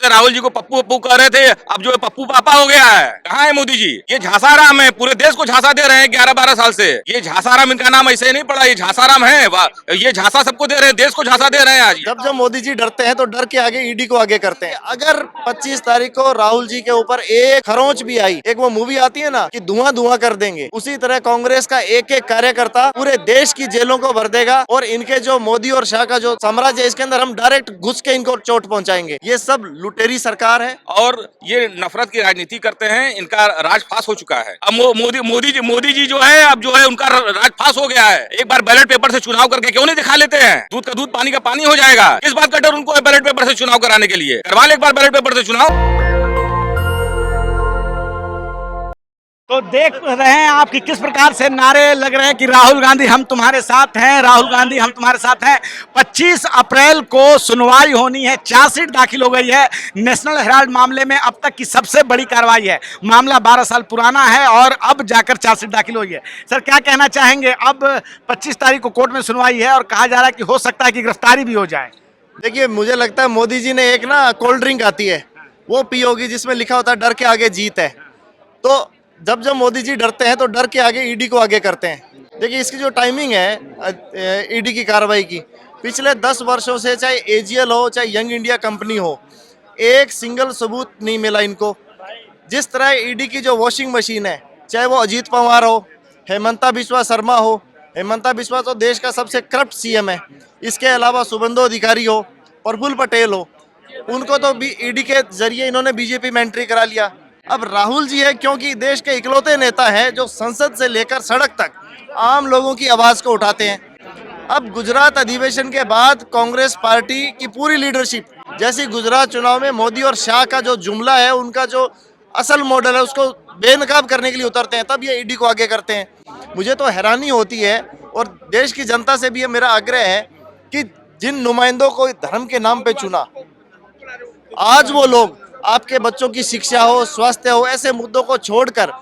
तो राहुल जी को पप्पू पप्पू कह रहे थे, अब जो है पप्पू पापा हो गया है। कहाँ है मोदी जी? ये झांसाराम है, पूरे देश को झांसा दे रहे हैं 11-12 साल से। ये झांसाराम, इनका नाम ऐसे नहीं पड़ा, ये झांसाराम है। ये झांसा सबको दे रहे हैं, देश को झांसा दे रहे हैं। आज जब जब मोदी जी डरते हैं तो डर के आगे ईडी को आगे करते हैं। अगर 25 तारीख को राहुल जी के ऊपर एक खरोंच भी आई, एक वो मूवी आती है ना कि धुआं धुआं कर देंगे, उसी तरह कांग्रेस का एक एक कार्यकर्ता पूरे देश की जेलों को भर देगा और इनके जो मोदी और शाह का जो साम्राज्य है इसके अंदर हम डायरेक्ट घुस के इनको चोट पहुंचाएंगे। ये सब लुटेरी सरकार है और ये नफरत की राजनीति करते हैं। इनका राज फास हो चुका है। अब मोदी जी जो है, अब जो है उनका राज फास हो गया है। एक बार बैलेट पेपर से चुनाव करके क्यों नहीं दिखा लेते हैं? दूध का दूध, पानी का पानी हो जाएगा। किस बात का डर उनको है बैलेट पेपर से चुनाव कराने के लिए? करवा ले एक बार बैलेट पेपर से चुनाव। तो देख रहे हैं आप कि किस प्रकार से नारे लग रहे हैं कि राहुल गांधी हम तुम्हारे साथ हैं, राहुल गांधी हम तुम्हारे साथ हैं। 25 अप्रैल को सुनवाई होनी है, चार्जशीट दाखिल हो गई है नेशनल हेराल्ड मामले में। अब तक की सबसे बड़ी कार्रवाई है। मामला 12 साल पुराना है और अब जाकर चार्जशीट दाखिल हुई है। सर, क्या कहना चाहेंगे? अब 25 तारीख को कोर्ट में सुनवाई है और कहा जा रहा है कि हो सकता है कि गिरफ्तारी भी हो जाए। देखिए, मुझे लगता है मोदी जी ने एक ना कोल्ड ड्रिंक आती है वो पी होगी जिसमें लिखा होता है डर के आगे जीत है। तो जब जब मोदी जी डरते हैं तो डर के आगे ईडी को आगे करते हैं। देखिए, इसकी जो टाइमिंग है ईडी की कार्रवाई की, पिछले 10 वर्षों से चाहे एजीएल हो चाहे यंग इंडिया कंपनी हो, एक सिंगल सबूत नहीं मिला इनको। जिस तरह ईडी की जो वॉशिंग मशीन है, चाहे वो अजीत पवार हो, हेमंता बिस्वा शर्मा हो, हेमंता बिस्वा तो देश का सबसे करप्ट सीएम है, इसके अलावा शुभेंदु अधिकारी हो, प्रफुल्ल पटेल हो, उनको तो ईडी के जरिए इन्होंने बीजेपी में एंट्री करा लिया। अब राहुल जी है क्योंकि देश के इकलौते नेता हैं जो संसद से लेकर सड़क तक आम लोगों की आवाज को उठाते हैं। अब गुजरात अधिवेशन के बाद कांग्रेस पार्टी की पूरी लीडरशिप, जैसे गुजरात चुनाव में मोदी और शाह का जो जुमला है, उनका जो असल मॉडल है, उसको बेनकाब करने के लिए उतरते हैं, तब ये ईडी को आगे करते हैं। मुझे तो हैरानी होती है और देश की जनता से भी ये मेरा आग्रह है कि जिन नुमाइंदों को धर्म के नाम पे चुना, आज वो लोग आपके बच्चों की शिक्षा हो, स्वास्थ्य हो, ऐसे मुद्दों को छोड़कर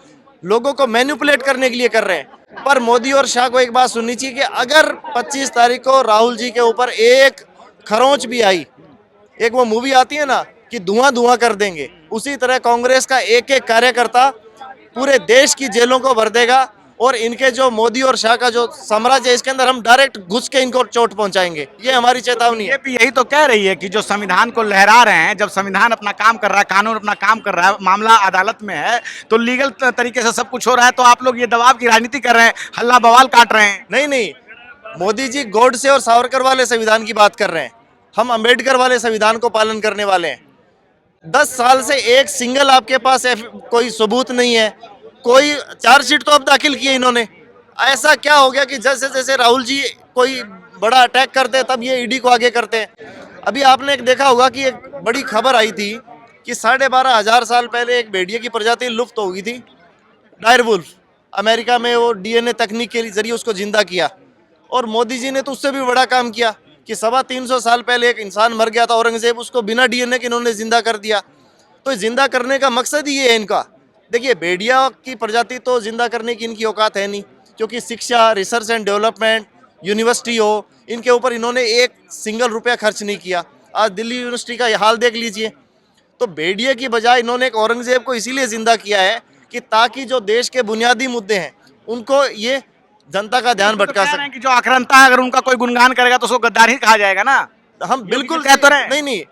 लोगों को मैनिपुलेट करने के लिए कर रहे हैं। पर मोदी और शाह को एक बात सुननी चाहिए कि अगर 25 तारीख को राहुल जी के ऊपर एक खरोंच भी आई, एक वो मूवी आती है ना कि धुआं धुआं कर देंगे, उसी तरह कांग्रेस का एक एक कार्यकर्ता पूरे देश की जेलों को भर देगा और इनके जो मोदी और शाह का जो साम्राज्य है इसके अंदर हम डायरेक्ट घुस के इनको चोट पहुंचाएंगे। ये हमारी चेतावनी है। बीजेपी यही तो कह रही है कि जो संविधान को लहरा रहे हैं, जब संविधान अपना काम कर रहा है, कानून अपना काम कर रहा है, मामला अदालत में है, तो लीगल तरीके से सब कुछ हो रहा है, तो आप लोग ये दबाव की राजनीति कर रहे हैं, हल्ला बवाल काट रहे हैं। नहीं नहीं, मोदी जी गोडसे और सावरकर वाले संविधान की बात कर रहे हैं, हम अम्बेडकर वाले संविधान को पालन करने वाले हैं। 10 साल से एक सिंगल आपके पास कोई सबूत नहीं है, कोई चार्जशीट तो अब दाखिल की है इन्होंने। ऐसा क्या हो गया कि जैसे जैसे राहुल जी कोई बड़ा अटैक करते हैं तब ये ईडी को आगे करते हैं। अभी आपने एक देखा होगा कि एक बड़ी खबर आई थी कि 12,500 साल पहले एक भेड़िए की प्रजाति लुप्त हो गई थी, डायरवुल्फ। अमेरिका में वो डीएनए तकनीक के जरिए उसको जिंदा किया और मोदी जी ने तो उससे भी बड़ा काम किया कि 350 साल पहले एक इंसान मर गया था औरंगजेब, उसको बिना डीएनए के इन्होंने जिंदा कर दिया। तो जिंदा करने का मकसद ही ये है इनका। देखिए, भेड़िया की प्रजाति तो जिंदा करने की इनकी औकात है नहीं, क्योंकि शिक्षा, रिसर्च एंड डेवलपमेंट, यूनिवर्सिटी हो, इनके ऊपर इन्होंने एक सिंगल रुपया खर्च नहीं किया। आज दिल्ली यूनिवर्सिटी का हाल देख लीजिए। तो भेड़िए की बजाय इन्होंने एक औरंगजेब को इसीलिए जिंदा किया है कि ताकि जो देश के बुनियादी मुद्दे हैं उनको ये जनता का ध्यान भटका सके। कि जो आक्रांता है, अगर उनका कोई गुणगान करेगा तो उसको गद्दार ही कहा जाएगा ना। हम बिल्कुल कह तो रहे। नहीं नहीं,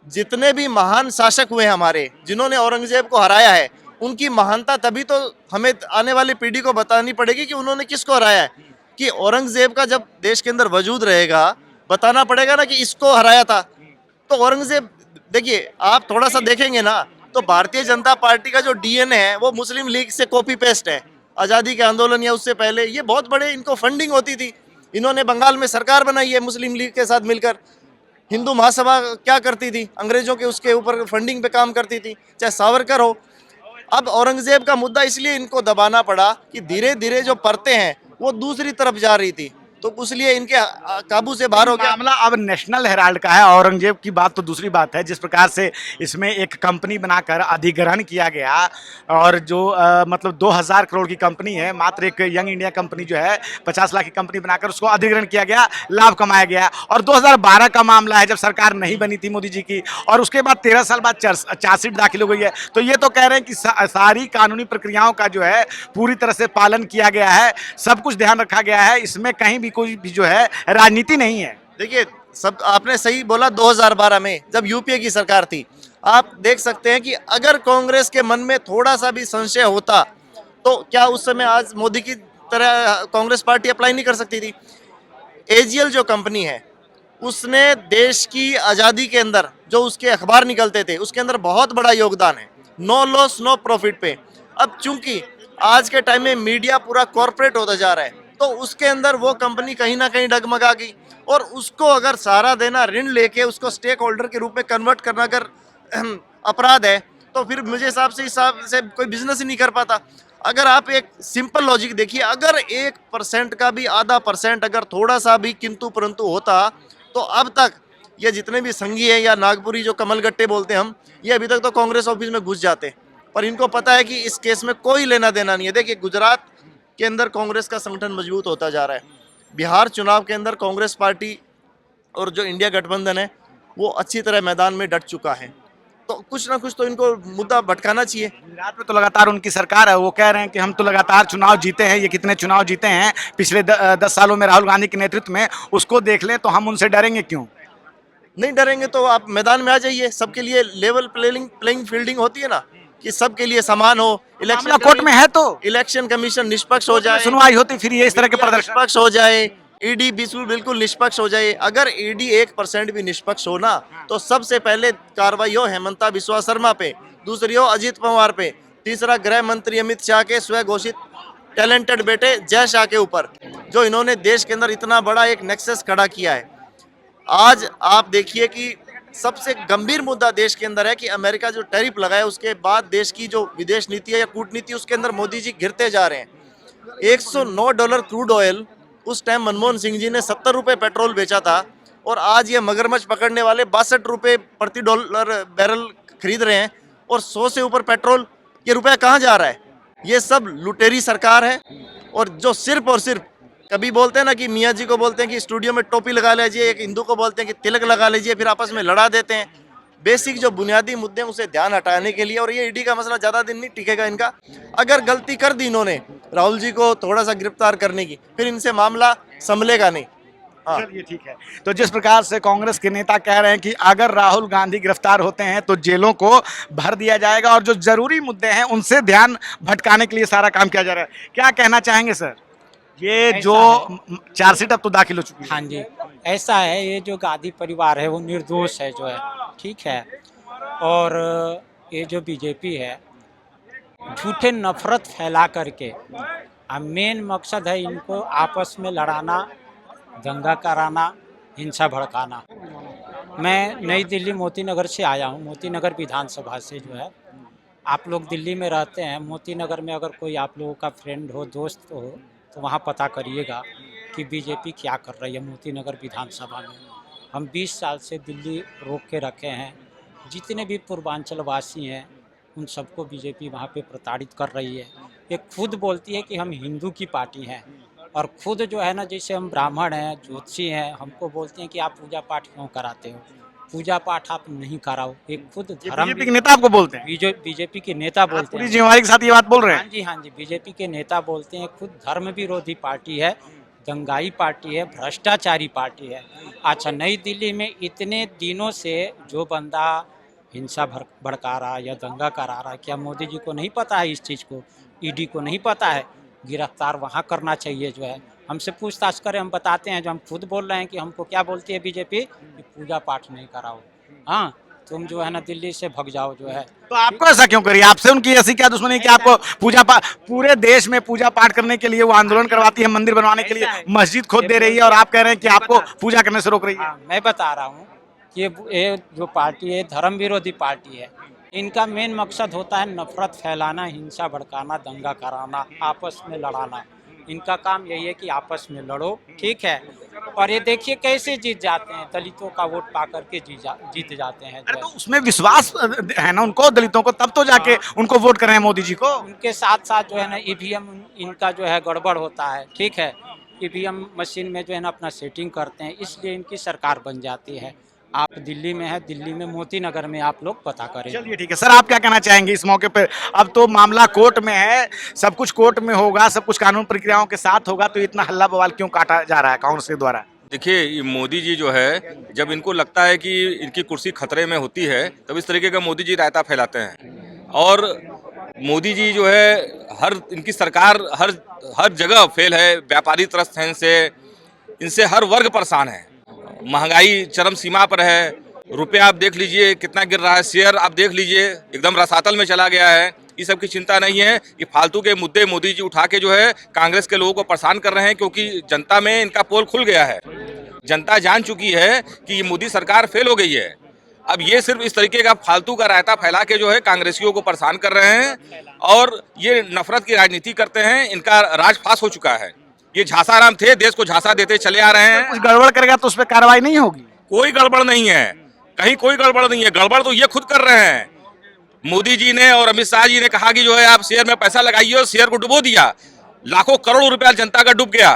जितने भी महान शासक हुए हमारे, जिन्होंने औरंगजेब को हराया है, उनकी महानता तभी तो हमें आने वाली पीढ़ी को बतानी पड़ेगी कि उन्होंने किसको हराया है। कि औरंगजेब का जब देश के अंदर वजूद रहेगा, बताना पड़ेगा ना कि इसको हराया था। तो औरंगजेब, देखिए आप थोड़ा सा देखेंगे ना तो भारतीय जनता पार्टी का जो डीएनए है वो मुस्लिम लीग से कॉपी पेस्ट है। आज़ादी के आंदोलन या उससे पहले ये बहुत बड़े इनको फंडिंग होती थी। इन्होंने बंगाल में सरकार बनाई है मुस्लिम लीग के साथ मिलकर। हिंदू महासभा क्या करती थी, अंग्रेजों के उसके ऊपर फंडिंग पे काम करती थी, चाहे सावरकर हो। अब औरंगजेब का मुद्दा इसलिए इनको दबाना पड़ा कि धीरे धीरे जो परतें हैं वो दूसरी तरफ जा रही थी। तो तो इसलिए इनके काबू से बाहर हो गया। मामला अब नेशनल हेराल्ड का है। औरंगजेब की बात तो दूसरी बात है, जिस प्रकार से इसमें एक कंपनी बनाकर अधिग्रहण किया गया और जो मतलब 2000 करोड़ की कंपनी है, मात्र एक यंग इंडिया कंपनी जो है 50 लाख की कंपनी बनाकर उसको अधिग्रहण किया गया, लाभ कमाया गया। और 2012 का मामला है जब सरकार नहीं बनी थी मोदी जी की, और उसके बाद 13 साल बाद चार्जशीट दाखिल हो गई है। तो ये तो कह रहे हैं कि सारी कानूनी प्रक्रियाओं का जो है पूरी तरह से पालन किया गया है, सब कुछ ध्यान रखा गया है, इसमें कहीं भी कोई भी जो है राजनीति नहीं है। देखिए, सब आपने सही बोला। 2012 में जब यूपीए की सरकार थी, आप देख सकते हैं कि अगर कांग्रेस के मन में थोड़ा सा भी संशय होता तो क्या उस समय आज मोदी की तरह कांग्रेस पार्टी अप्लाई नहीं कर सकती थी। एजीएल जो कंपनी है उसने देश की आज़ादी के अंदर जो उसके अखबार निकलते थे उसके अंदर बहुत बड़ा योगदान है, नो लॉस नो प्रॉफिट पे। अब चूंकि आज के टाइम में मीडिया पूरा कॉरपोरेट होता जा रहा है तो उसके अंदर वो कंपनी कहीं ना कहीं डगमगा गई, और उसको अगर सहारा देना, ऋण लेके उसको स्टेक होल्डर के रूप में कन्वर्ट करना अगर अपराध है तो फिर मुझे हिसाब से कोई बिजनेस ही नहीं कर पाता। अगर आप एक सिंपल लॉजिक देखिए, अगर 1% का भी आधा % अगर थोड़ा सा भी किंतु परंतु होता तो अब तक ये जितने भी संघी हैं या नागपुरी जो कमलगट्टे बोलते हैं हम, ये अभी तक तो कांग्रेस ऑफिस में घुस जाते। पर इनको पता है कि इस केस में कोई लेना देना नहीं है। देखिए, गुजरात के अंदर कांग्रेस का संगठन मजबूत होता जा रहा है, बिहार चुनाव के अंदर कांग्रेस पार्टी और जो इंडिया गठबंधन है वो अच्छी तरह मैदान में डट चुका है। तो कुछ ना कुछ तो इनको मुद्दा भटकाना चाहिए। गुजरात में तो लगातार उनकी सरकार है, वो कह रहे हैं कि हम तो लगातार चुनाव जीते हैं। ये कितने चुनाव जीते हैं पिछले 10 सालों में राहुल गांधी के नेतृत्व में, उसको देख लें तो हम उनसे डरेंगे क्यों? नहीं डरेंगे तो आप मैदान में आ जाइए। सबके लिए लेवल प्लेइंग फील्डिंग होती है ना, कि सबके लिए समान हो। मामला कोर्ट में है तो इलेक्शन कमीशन निष्पक्ष हो जाए, सुनवाई होती, फिर ये इस तरह के प्रदर्शन निष्पक्ष हो जाए, ईडी बिल्कुल निष्पक्ष हो जाए। अगर ईडी 1% भी निष्पक्ष हो ना तो सबसे पहले कार्रवाई हो हेमंता बिस्वा शर्मा पे, दूसरी हो अजीत पवार पे, तीसरा गृह मंत्री अमित शाह के स्वघोषित टैलेंटेड बेटे जय शाह के ऊपर, जो इन्होंने देश के अंदर इतना बड़ा एक नेक्सस खड़ा किया है। आज आप देखिए कि सबसे गंभीर मुद्दा देश के अंदर है कि अमेरिका जो टैरिफ लगाया उसके बाद देश की जो विदेश नीति है या कूटनीति, उसके अंदर मोदी जी घिरते जा रहे हैं। $109 क्रूड ऑयल उस टाइम मनमोहन सिंह जी ने 70 रुपये पेट्रोल बेचा था, और आज ये मगरमच्छ पकड़ने वाले 62 रुपये प्रति डॉलर बैरल खरीद रहे हैं, और 100 से ऊपर पेट्रोल। ये रुपया कहाँ जा रहा है? ये सब लुटेरी सरकार है। और जो सिर्फ और सिर्फ कभी बोलते हैं ना कि मियाँ जी को बोलते हैं कि स्टूडियो में टोपी लगा लीजिए, एक हिंदू को बोलते हैं कि तिलक लगा लीजिए, फिर आपस में लड़ा देते हैं। बेसिक जो बुनियादी मुद्दे हैं उसे ध्यान हटाने के लिए। और ये ईडी का मसला ज़्यादा दिन नहीं टिकेगा इनका। अगर गलती कर दी इन्होंने राहुल जी को थोड़ा सा गिरफ्तार करने की, फिर इनसे मामला संभलेगा नहीं। हाँ, चलिए ठीक है। तो जिस प्रकार से कांग्रेस के नेता कह रहे हैं कि अगर राहुल गांधी गिरफ्तार होते हैं तो जेलों को भर दिया जाएगा और जो जरूरी मुद्दे हैं उनसे ध्यान भटकाने के लिए सारा काम किया जा रहा है, क्या कहना चाहेंगे सर? ये जो चार्जशीट अब तो दाखिल हो चुकी है। हाँ जी, ऐसा है, ये जो गांधी परिवार है वो निर्दोष है जो है, ठीक है। और ये जो बीजेपी है झूठे नफरत फैला करके, अब मेन मकसद है इनको आपस में लड़ाना, दंगा कराना, हिंसा भड़काना। मैं नई दिल्ली मोती नगर से आया हूँ, मोती नगर विधानसभा से जो है। आप लोग दिल्ली में रहते हैं, मोती नगर में अगर कोई आप लोगों का फ्रेंड हो, दोस्त हो, तो वहाँ पता करिएगा कि बीजेपी क्या कर रही है मोती नगर विधानसभा में। हम 20 साल से दिल्ली रोक के रखे हैं। जितने भी पूर्वांचल वासी हैं उन सबको बीजेपी वहाँ पे प्रताड़ित कर रही है। ये खुद बोलती है कि हम हिंदू की पार्टी हैं, और खुद जो है ना, जैसे हम ब्राह्मण हैं, ज्योतिषी हैं, हमको बोलते हैं कि आप पूजा पाठ क्यों कराते हो, पूजा पाठ आप नहीं कराओ। एक खुद धर्म बीजेपी के नेता आपको बोलते हैं? बीजेपी के नेता बोलते हैं। जिम्मेवारी के साथ ये बात बोल रहे हैं? हाँ जी, बीजेपी के नेता बोलते हैं खुद धर्म विरोधी पार्टी है, दंगाई पार्टी है, भ्रष्टाचारी पार्टी है। अच्छा, नई दिल्ली में इतने दिनों से जो बंदा हिंसा भड़का रहा या दंगा करा रहा, क्या मोदी जी को नहीं पता है इस चीज़ को? ईडी को नहीं पता है? गिरफ्तार वहाँ करना चाहिए जो है। हमसे पूछताछ करें, हम बताते हैं। जो हम खुद बोल रहे हैं कि हमको क्या बोलती है बीजेपी कि पूजा पाठ नहीं कराओ, हाँ तुम जो है ना दिल्ली से भग जाओ जो है। तो आपको ऐसा क्यों करिए? आपसे उनकी ऐसी क्या दुश्मनी कि आपको पूजा पाठ, पूरे देश में पूजा पाठ करने के लिए वो आंदोलन करवाती है, मंदिर बनवाने के लिए मस्जिद खोद दे रही है, और आप कह रहे हैं कि आपको पूजा करने से रोक रही है? हाँ, मैं बता रहा हूँ कि ये जो पार्टी है धर्म विरोधी पार्टी है। इनका मेन मकसद होता है नफरत फैलाना, हिंसा भड़काना, दंगा कराना, आपस में लड़ाना। इनका काम यही है कि आपस में लड़ो, ठीक है। और ये देखिए कैसे जीत जाते हैं, दलितों का वोट पा करके जीत जाते हैं जो अरे है। तो उसमें विश्वास है ना उनको, दलितों को, तब तो जाके उनको वोट कर रहे हैं मोदी जी को। उनके साथ साथ जो है ना ईवीएम इनका जो है गड़बड़ होता है, ठीक है। ईवीएम मशीन में जो है ना अपना सेटिंग करते हैं, इसलिए इनकी सरकार बन जाती है। आप दिल्ली में है, दिल्ली में मोती नगर में आप लोग पता करें। चलिए ठीक है सर, आप क्या कहना चाहेंगे इस मौके पर? अब तो मामला कोर्ट में है, सब कुछ कोर्ट में होगा, सब कुछ कानून प्रक्रियाओं के साथ होगा, तो इतना हल्ला बवाल क्यों काटा जा रहा है कांग्रेस के द्वारा? देखिए, ये मोदी जी जो है, जब इनको लगता है कि इनकी कुर्सी खतरे में होती है, तब इस तरीके का मोदी जी रायता फैलाते हैं। और मोदी जी जो है, इनकी सरकार हर जगह फेल है, व्यापारी त्रस्त हैं इनसे हर वर्ग परेशान है। महंगाई चरम सीमा पर है, रुपया आप देख लीजिए कितना गिर रहा है, शेयर आप देख लीजिए एकदम रसातल में चला गया है। ये सब की चिंता नहीं है, ये फालतू के मुद्दे मोदी जी उठा के जो है कांग्रेस के लोगों को परेशान कर रहे हैं, क्योंकि जनता में इनका पोल खुल गया है। जनता जान चुकी है कि ये मोदी सरकार फेल हो गई है। अब ये सिर्फ इस तरीके का फालतू का रायता फैला के जो है कांग्रेसियों को परेशान कर रहे हैं और ये नफरत की राजनीति करते हैं। इनका राज फास हो चुका है। ये झांसाराम थे, देश को झांसा देते चले आ रहे हैं। कुछ गड़बड़ करेगा तो उस पर कार्रवाई नहीं होगी? कोई गड़बड़ नहीं है, कहीं कोई गड़बड़ नहीं है। गड़बड़ तो ये खुद कर रहे हैं। मोदी जी ने और अमित शाह जी ने कहा कि जो है आप शेयर में पैसा लगाइए, और शेयर को डुबो दिया। लाखों करोड़ों रुपया जनता का डूब गया।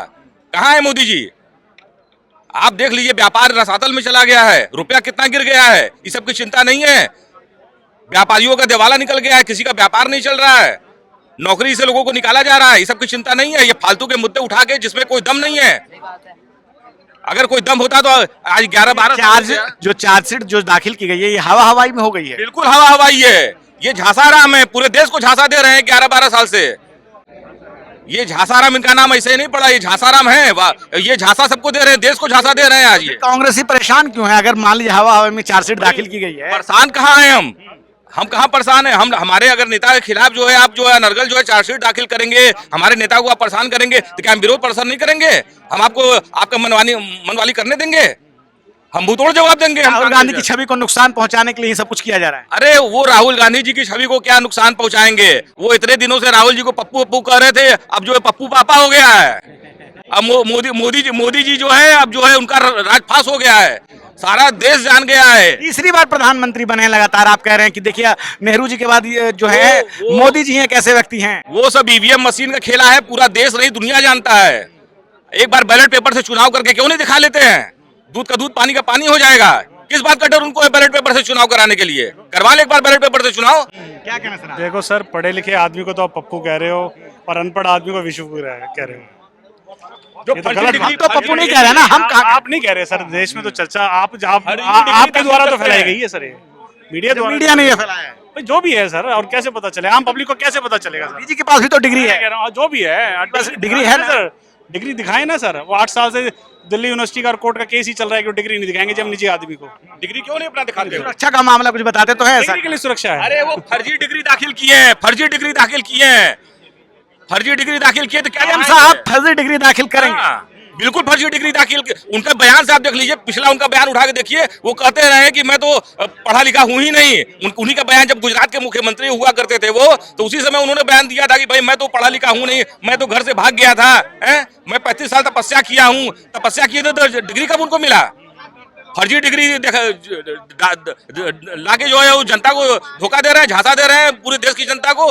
कहाँ है मोदी जी? आप देख लीजिए, व्यापार रसातल में चला गया है, रुपया कितना गिर गया है। ये सब की चिंता नहीं है। व्यापारियों का दिवाला निकल गया है, किसी का व्यापार नहीं चल रहा है, नौकरी से लोगों को निकाला जा रहा है। ये सब की चिंता नहीं है। ये फालतू के मुद्दे उठा के जिसमें कोई दम नहीं है। अगर कोई दम होता तो आज 11-12 जो चार्जशीट जो दाखिल की गई है, ये हवा हवाई में हो गई है। बिल्कुल हवा हवाई है। ये झांसाराम है, पूरे देश को झांसा दे रहे हैं 11-12 साल से। ये झांसाराम, इनका नाम ऐसे ही नहीं पड़ा, ये झांसाराम है। ये झांसा सबको दे रहे हैं, देश को झांसा दे रहे हैं आज ये। कांग्रेसी परेशान क्यों है? अगर मान लीजिए हवा हवाई में चार्जशीट दाखिल की गई है, परेशान कहाँ हैं हम कहाँ परेशान हैं? हमारे अगर नेता के खिलाफ जो है आप जो है अनर्गल जो है चार्जशीट दाखिल करेंगे, हमारे नेता को आप परेशान करेंगे, तो क्या हम विरोध प्रदर्शन नहीं करेंगे? हम आपको आपका मनवाली करने देंगे? हम मुंहतोड़ जवाब देंगे। राहुल गांधी की छवि को नुकसान पहुंचाने के लिए सब कुछ किया जा रहा है। अरे वो राहुल गांधी जी की छवि को क्या नुकसान पहुंचाएंगे? वो इतने दिनों से राहुल जी को पप्पू पप्पू कह रहे थे, अब जो है पप्पू पापा हो गया है। अब मोदी जी जो है, अब जो है उनका राजपास हो गया है, सारा देश जान गया है। तीसरी बार प्रधानमंत्री बने लगातार। आप कह रहे हैं कि देखिए नेहरू जी के बाद ये जो है मोदी जी हैं, कैसे व्यक्ति हैं? वो सब ईवीएम मशीन का खेला है, पूरा देश नहीं दुनिया जानता है। एक बार बैलेट पेपर से चुनाव करके क्यों नहीं दिखा लेते हैं? दूध का दूध पानी का पानी हो जाएगा। किस बात का डर उनको है बैलेट पेपर से चुनाव कराने के लिए? करवा ले एक बार बैलेट पेपर से चुनाव। क्या कहना सर? देखो सर, पढ़े लिखे आदमी को तो आप पप्पू कह रहे हो और अनपढ़ आदमी को विशु कह रहे हो। जो ये तो फर्जी गलत डिग्री- हम तो पप्पू नहीं कह रहे ना, हम आप नहीं कह रहे सर। देश में तो चर्चा आपके द्वारा तो फैलाई गई है सर। ये मीडिया द्वारा मीडिया ने ये फैलाया है। भाई जो भी है सर, और कैसे पता चले आम पब्लिक को? कैसे पता चलेगा सर? जी के पास भी तो डिग्री मैं है। कह रहा हूँ जो भी है, डिग्री है ना? सर। डिग्री दिखाए ना सर। वो 8 साल से दिल्ली यूनिवर्सिटी का कोर्ट का केस ही चल रहा है कि डिग्री नहीं दिखाएंगे जब निजी आदमी को। डिग्री क्यों नहीं अपना दिखाते हो? सुरक्षा का मामला कुछ बताते तो है ऐसा? डिग्री के लिए सुरक्षा है। अरे वो फर्जी डिग्री दाखिल किए हैं, फर्जी डिग्री दाखिल किए हैं, फर्जी डिग्री दाखिल किए तो क्या हम दिखाएंगे? साहब फर्जी डिग्री दाखिल करेंगे। हाँ, बिल्कुल फर्जी डिग्री दाखिल। उनका बयान से आप देख लीजिए, पिछला उनका बयान उठा के देखिए। वो कहते रहे कि मैं तो पढ़ा लिखा हूं ही नहीं। उन्हीं का बयान, जब गुजरात के मुख्यमंत्री हुआ करते थे वो, तो उसी समय उन्होंने बयान दिया था कि भाई मैं तो पढ़ा लिखा हूं नहीं, मैं तो घर से भाग गया था। मैं 35 साल तपस्या किया हूं। तपस्या किए थे तो डिग्री कब उनको मिला? फर्जी डिग्री लाके जो है वो जनता को धोखा दे रहे हैं, झांसा दे रहे हैं पूरे देश की जनता को।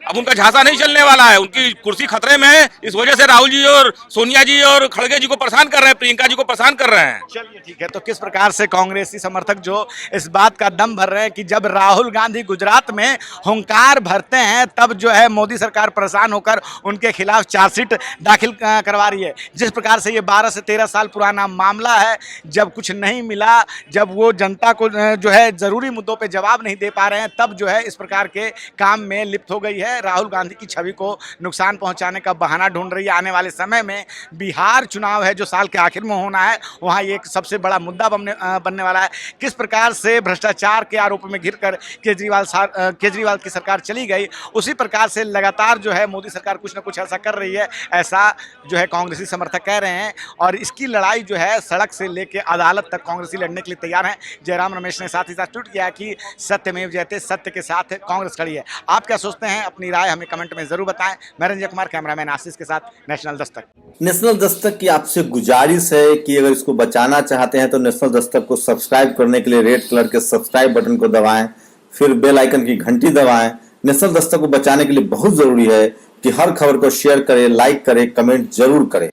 अब उनका झांसा नहीं चलने वाला है, उनकी कुर्सी खतरे में है। इस वजह से राहुल जी और सोनिया जी और खड़गे जी को परेशान कर रहे हैं, प्रियंका जी को परेशान कर रहे हैं। चलिए ठीक है, तो किस प्रकार से कांग्रेसी समर्थक जो इस बात का दम भर रहे हैं कि जब राहुल गांधी गुजरात में हुंकार भरते हैं, तब जो है मोदी सरकार परेशान होकर उनके खिलाफ चार्जशीट दाखिल करवा रही है। जिस प्रकार से ये 12 से 13 साल पुराना मामला है, जब कुछ नहीं मिला, जब वो जनता को जो है जरूरी मुद्दों पर जवाब नहीं दे पा रहे हैं, तब जो है इस प्रकार के काम में लिप्त हो गई है। राहुल गांधी की छवि को नुकसान पहुंचाने का बहाना ढूंढ रही है। आने वाले समय में बिहार चुनाव है जो साल के आखिर में होना है, वहां ये एक सबसे बड़ा मुद्दा बनने वाला है। किस प्रकार से भ्रष्टाचार के आरोप में घिरकर केजरीवाल की सरकार चली गई, उसी प्रकार से लगातार जो है मोदी सरकार कुछ न कुछ ऐसा कर रही है, ऐसा जो है कांग्रेसी समर्थक कह रहे हैं। और इसकी लड़ाई जो है सड़क से लेकर अदालत तक कांग्रेसी लड़ने के लिए तैयार हैं। जयराम रमेश ने साथ ही साथ ट्वीट किया कि सत्यमेव जयते, सत्य के साथ कांग्रेस खड़ी है। आप क्या सोचते हैं? अपनी अपनी राय हमें कमेंट में जरूर बताएं। मैं रंजय कुमार, कैमरामैन आशीष के साथ, नेशनल दस्तक। नेशनल दस्तक की आपसे गुजारिश है कि अगर इसको बचाना चाहते हैं तो नेशनल दस्तक को सब्सक्राइब करने के लिए रेड कलर के सब्सक्राइब बटन को दबाएं, फिर बेल आइकन की घंटी दबाएं। नेशनल दस्तक को बचाने के लिए बहुत जरूरी है कि हर खबर को शेयर करें, लाइक करें, कमेंट जरूर करें।